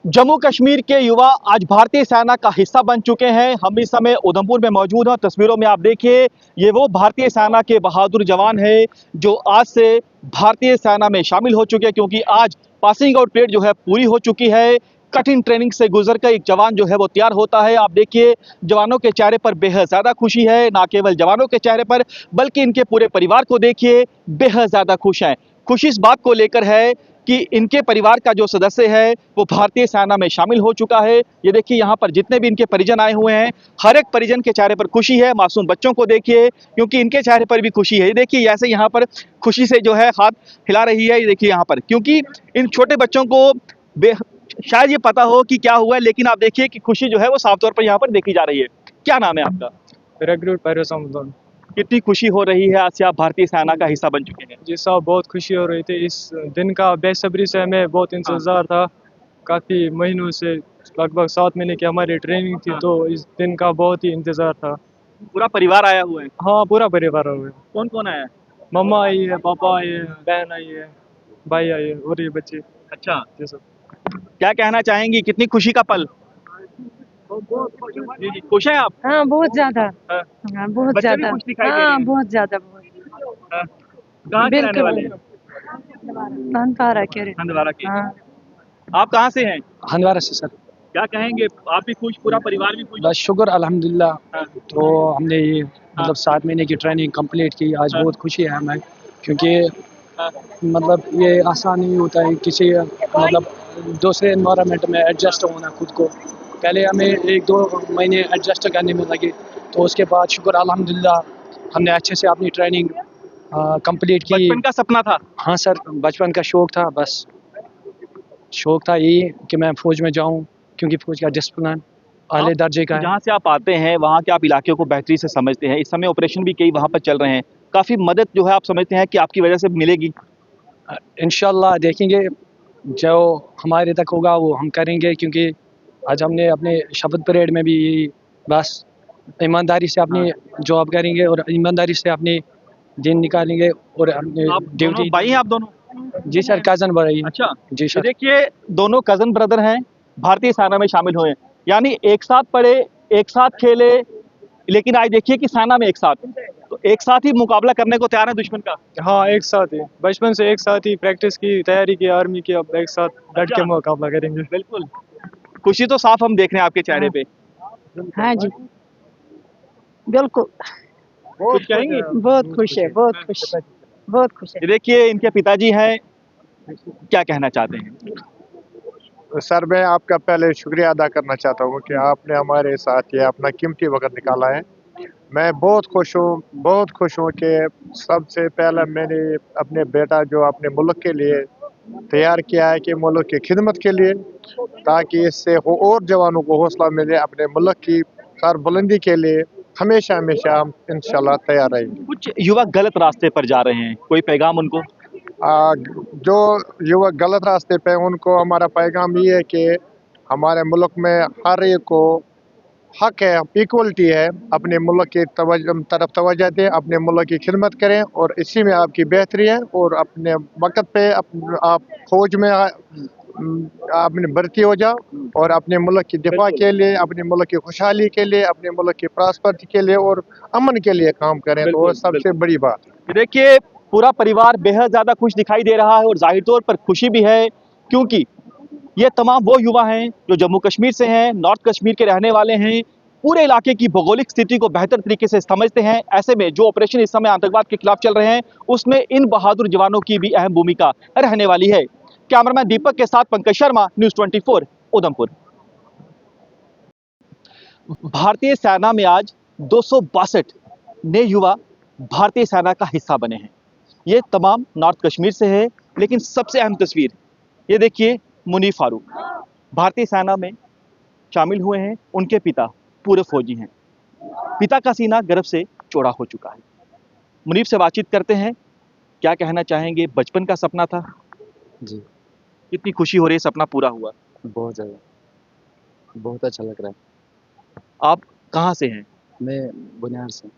जम्मू कश्मीर के युवा आज भारतीय सेना का हिस्सा बन चुके हैं। हम इस समय उधमपुर में मौजूद हैं। तस्वीरों में आप देखिए, ये वो भारतीय सेना के बहादुर जवान हैं जो आज से भारतीय सेना में शामिल हो चुके हैं, क्योंकि आज पासिंग आउट परेड जो है पूरी हो चुकी है। कठिन ट्रेनिंग से गुजर कर एक जवान जो है वो तैयार होता है। आप देखिए, जवानों के चेहरे पर बेहद ज़्यादा खुशी है। ना केवल जवानों के चेहरे पर, बल्कि इनके पूरे परिवार को देखिए, बेहद ज़्यादा खुश हैं। खुशी इस बात को लेकर है कि इनके परिवार का जो सदस्य है वो भारतीय सेना में शामिल हो चुका है। ये देखिए, यहाँ पर जितने भी इनके परिजन आए हुए हैं, हर एक परिजन के चेहरे पर खुशी है। मासूम बच्चों को देखिए, क्योंकि इनके चेहरे पर भी खुशी है। ये देखिए, ऐसे यहाँ पर खुशी से जो है हाथ हिला रही है। ये देखिए यहाँ पर, क्योंकि इन छोटे बच्चों को शायद ये पता हो कि क्या हुआ है, लेकिन आप देखिए कि खुशी जो है वो साफ तौर पर यहाँ पर देखी जा रही है। क्या नाम है आपका? रिक्रूट पैरोसम। कितनी खुशी हो रही है आज से आप भारतीय सेना का हिस्सा बन चुके हैं? जी साहब, बहुत खुशी हो रही थी। इस दिन का बेसब्री से हमें बहुत इंतज़ार था। काफ़ी महीनों से, लगभग 7 महीने की हमारी ट्रेनिंग थी, तो इस दिन का बहुत ही इंतज़ार था। पूरा परिवार आया हुआ है? हाँ, पूरा परिवार हो गया। कौन कौन आया है? मम्मा आई है, पापा आए हैं, बहन आई है, भाई आई है और ये बच्चे। अच्छा, जी सर। क्या कहना चाहेंगी, कितनी खुशी का पल? जी जी, खुश हैं आप? हाँ, बहुत ज्यादा। हाँ, हाँ, बहुत बच्चे भी ज्यादा। खुश दिखाई दे रहे हाँ, हैं। बहुत ज्यादा। हाँ, कहाँ के रहने वाले हैं? हंदवाड़ा के रे। हंदवाड़ा के। हाँ। आप कहाँ से हैं? हंदवारा से सर। क्या कहेंगे, आप भी खुश, पूरा परिवार भी खुश? बस शुक्र अल्हम्दुलिल्लाह। हाँ, तो हमने ये मतलब 7 महीने की ट्रेनिंग कंप्लीट की। आज हाँ, बहुत खुशी है हमें, क्योंकि हाँ, मतलब ये आसान नहीं होता है किसी मतलब दूसरे एनवायरनमेंट में एडजस्ट होना खुद को। पहले हमें 1-2 महीने एडजस्ट करने में लगे, तो उसके बाद शुक्र अल्हम्दुलिल्लाह हमने अच्छे से अपनी ट्रेनिंग कंप्लीट की। बचपन का सपना था? हाँ सर, बचपन का शौक था। बस शौक था यही कि मैं फ़ौज में जाऊँ, क्योंकि फ़ौज का डिसिप्लिन आले दर्जे का है। जहाँ से आप आते हैं वहाँ के आप इलाके को बेहतरी से समझते हैं। इस समय ऑपरेशन भी कई वहाँ पर चल रहे हैं। काफ़ी मदद जो है आप समझते हैं कि आपकी वजह से मिलेगी? इंशाल्लाह देखेंगे, जो हमारे तक होगा वो हम करेंगे, क्योंकि आज हमने अपने शपथ परेड में भी बस ईमानदारी से अपनी जॉब करेंगे और ईमानदारी से अपनी दिन निकालेंगे और अपने आप दोनों ड्यूटी। भाई हैं आप दोनों? जी सर, कज़न भाई। अच्छा, जी ये सर। देखिए, दोनों कजन ब्रदर हैं, भारतीय सेना में शामिल हुए हैं। यानी एक साथ पढ़े, एक साथ खेले, लेकिन आज देखिए कि सेना में एक साथ, तो एक साथ ही मुकाबला करने को तैयार है दुश्मन का। हाँ, एक साथ ही, बचपन से एक साथ ही प्रैक्टिस की, तैयारी की आर्मी की, अब एक साथ डट के मुकाबला करेंगे। बिल्कुल, खुशी तो साफ हम देख रहे हैं आपके चेहरे पे। हाँ जी, बिल्कुल। कुछ कहेंगी? बहुत खुश है, बहुत खुश, बहुत खुश है। ये देखिए, इनके पिताजी हैं, क्या कहना चाहते हैं? सर, मैं आपका पहले शुक्रिया अदा करना चाहता हूँ कि आपने हमारे साथ ये अपना कीमती वक्त निकाला है। मैं बहुत खुश हूँ कि सबसे पहले मैंने अपने बेटा जो अपने मुल्क के लिए तैयार किया है कि मुल्क की खिदमत के लिए, ताकि इससे और जवानों को हौसला मिले अपने मुल्क की सरबुलंदी के लिए। हमेशा हमेशा हम इंशाल्लाह तैयार रहेंगे। कुछ युवा गलत रास्ते पर जा रहे हैं, कोई पैगाम उनको? जो युवक गलत रास्ते पे उनको हमारा पैगाम ये है कि हमारे मुल्क में हर एक को हक है, इक्वलिटी है। अपने मुल्क की तरफ तवज्जो दें, अपने मुल्क की खिदमत करें और इसी में आपकी बेहतरी है। और अपने वक्त पे आप फौज में आपने भर्ती हो जाओ और अपने मुल्क की दिफा के लिए, अपने मुल्क की खुशहाली के लिए, अपने मुल्क की प्रॉस्पेरिटी के लिए और अमन के लिए काम करें। तो वो सबसे बड़ी बात है। देखिए, पूरा परिवार बेहद ज़्यादा खुश दिखाई दे रहा है और जाहिर तौर पर खुशी भी है, क्योंकि ये तमाम वो युवा हैं जो जम्मू कश्मीर से हैं, नॉर्थ कश्मीर के रहने वाले हैं, पूरे इलाके की भौगोलिक स्थिति को बेहतर तरीके से समझते हैं। ऐसे में जो ऑपरेशन इस समय आतंकवाद के खिलाफ चल रहे हैं, उसमें इन बहादुर जवानों की भी अहम भूमिका रहने वाली है। कैमरामैन दीपक के साथ पंकज शर्मा, न्यूज़ 24 उधमपुर। भारतीय सेना में आज 262 नए युवा भारतीय सेना का हिस्सा बने हैं। ये तमाम नॉर्थ कश्मीर से है, लेकिन सबसे अहम तस्वीर ये देखिए, मुनीफ फारूक भारतीय सेना में शामिल हुए हैं। उनके पिता पूरे फौजी हैं। पिता का सीना गर्व से चौड़ा हो चुका है। मुनीफ से बातचीत करते हैं, क्या कहना चाहेंगे? बचपन का सपना था जी, कितनी खुशी हो रही है सपना पूरा हुआ? बहुत ज़्यादा, बहुत अच्छा लग रहा है। आप कहाँ से हैं? मैं बुनियाद से।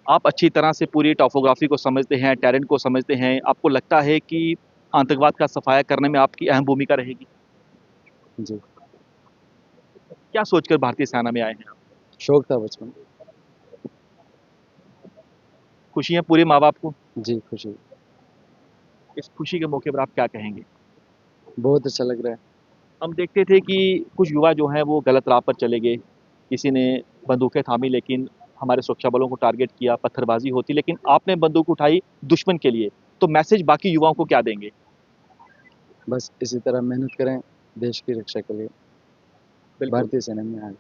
आप अच्छी तरह से पूरी टॉपोग्राफी को समझते हैं, टेरेन को समझते हैं। आपको लगता है कि आतंकवाद का सफाया करने में आपकी अहम भूमिका रहेगी? जी। क्या सोचकर भारतीय सेना में आए हैं? शौक था बचपन। खुशी है पूरे माँ बाप को? जी, खुशी। इस खुशी के मौके पर आप क्या कहेंगे? बहुत अच्छा लग रहा है। हम देखते थे कि कुछ युवा जो हैं वो गलत राह पर चले गए। किसी ने बंदूकें थामी लेकिन हमारे सुरक्षा बलों को टारगेट किया, पत्थरबाजी होती, लेकिन आपने बंदूक उठाई दुश्मन के लिए। तो मैसेज बाकी युवाओं को क्या देंगे? बस इसी तरह मेहनत करें देश की रक्षा के लिए। बिल्कुल, भारतीय सेना में आए।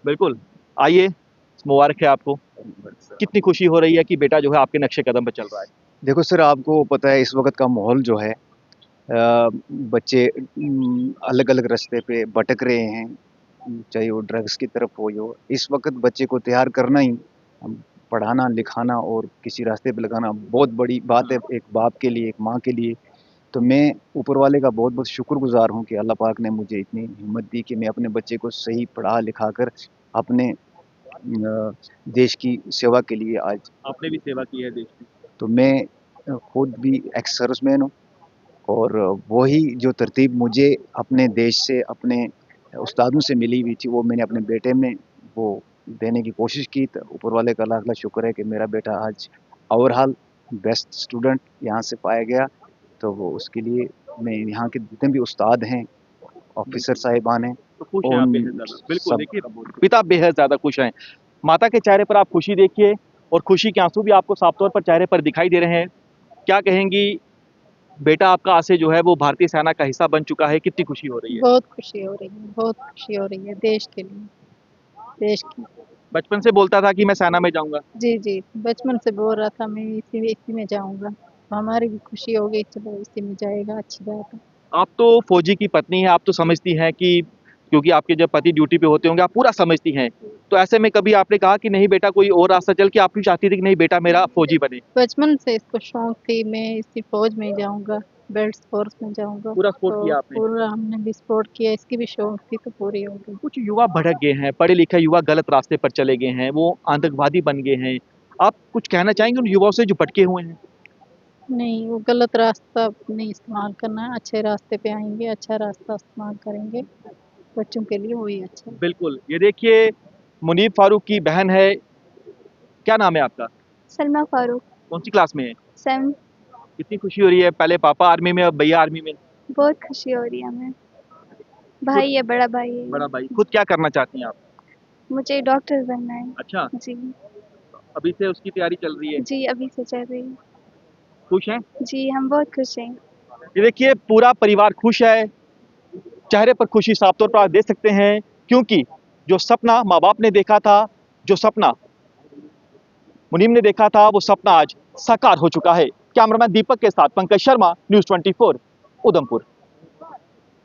बिल्कुल। आइए, मुबारक है आपको। कितनी खुशी हो रही है कि बेटा जो है आपके नक्शे कदम पर चल रहा है? देखो सर, आपको पता है इस वक्त का माहौल जो है, बच्चे अलग अलग रास्ते पे भटक रहे हैं, चाहे वो ड्रग्स की तरफ हो। इस वक्त बच्चे को तैयार करना ही, पढ़ाना लिखाना और किसी रास्ते पे लगाना बहुत बड़ी बात है एक बाप के लिए, एक माँ के लिए। तो मैं ऊपर वाले का बहुत बहुत शुक्रगुजार हूँ कि अल्लाह पाक ने मुझे इतनी हिम्मत दी कि मैं अपने बच्चे को सही पढ़ा लिखा कर अपने देश की सेवा के लिए आज। आपने भी सेवा की है देश की। तो मैं खुद भी एक्स सर्विसमैन हूँ और वही जो तरतीब मुझे अपने देश से, अपने उस्तादों से मिली हुई थी, वो मैंने अपने बेटे में वो देने की कोशिश की। तो ऊपर वाले का लाख लाख शुक्र है कि मेरा बेटा आज ओवरऑल बेस्ट स्टूडेंट यहाँ से पाया गया। तो वो उसके लिए मैं यहाँ के जितने भी उस्ताद हैं, ऑफिसर साहिबान हैं, तो खुश हैं आप बेहद उन ज़्यादा। बिल्कुल, सब देखिए पिता बेहद ज़्यादा खुश हैं। माता के चेहरे पर आप खुशी देखिए और खुशी के आंसू भी आपको साफ तौर पर चेहरे पर दिखाई दे रहे हैं। क्या कहेंगी, बेटा आपका आज से जो है वो भारतीय सेना का हिस्सा बन चुका है, कितनी खुशी हो रही है? बहुत खुशी हो रही है, बहुत खुशी हो रही है देश के लिए, देश की। बचपन से बोलता था कि मैं सेना में जाऊँगा। जी जी, बचपन से बोल रहा था मैं इसी में जाऊंगा। हमारी भी खुशी हो गई, चलो इसी में जाएगा, अच्छी बात है। आप तो फौजी की पत्नी हैं, आप तो समझती हैं कि क्योंकि आपके जब पति ड्यूटी पे होते होंगे, आप पूरा समझती हैं। तो ऐसे में कभी आपने कहा कि नहीं बेटा कोई और रास्ता चल के आप भी चाहती थी कि नहीं बेटा मेरा फौजी बने? बचपन से इसको शौक थी, मैं इसी फौज में ही जाऊंगा, बेल्ट फोर्स में जाऊंगा। पूरा सपोर्ट तो किया आपने। पूरा हमने भी सपोर्ट किया, इसकी भी शौक थी तो पूरी हो गई। कुछ युवा भटक गए हैं, पढ़े लिखे युवा गलत रास्ते पर चले गए हैं, वो आतंकवादी बन गए हैं। आप कुछ कहना चाहेंगे उन युवाओं से जो भटके हुए हैं? नहीं, वो गलत रास्ता नहीं इस्तेमाल करना है, अच्छे रास्ते पे आएंगे, अच्छा रास्ता इस्तेमाल करेंगे, बच्चों के लिए वही अच्छा है। बिल्कुल, ये देखिए मुनीब फारूक की बहन है। क्या नाम है आपका? सलमा फारूक। कौन सी क्लास में है? 7। कितनी खुशी हो रही है, पहले पापा आर्मी में अब भैया आर्मी में। बहुत खुशी हो रही है हमें। खुद भाई है, बड़ा भाई है। बड़ा भाई, खुद क्या करना चाहती हैं आप? मुझे डॉक्टर बनना है। अच्छा, जी अभी से उसकी तैयारी चल रही है। जी, अभी से चल रही है। खुश हैं? जी, हम बहुत खुश हैं। ये देखिए पूरा परिवार खुश है, चेहरे पर खुशी साफ तौर पर आप देख सकते हैं, क्योंकि जो सपना माँ बाप ने देखा था, जो सपना मुनीम ने देखा था, वो सपना आज साकार हो चुका है। कैमरामैन दीपक के साथ पंकज शर्मा, न्यूज़ 24, उधमपुर।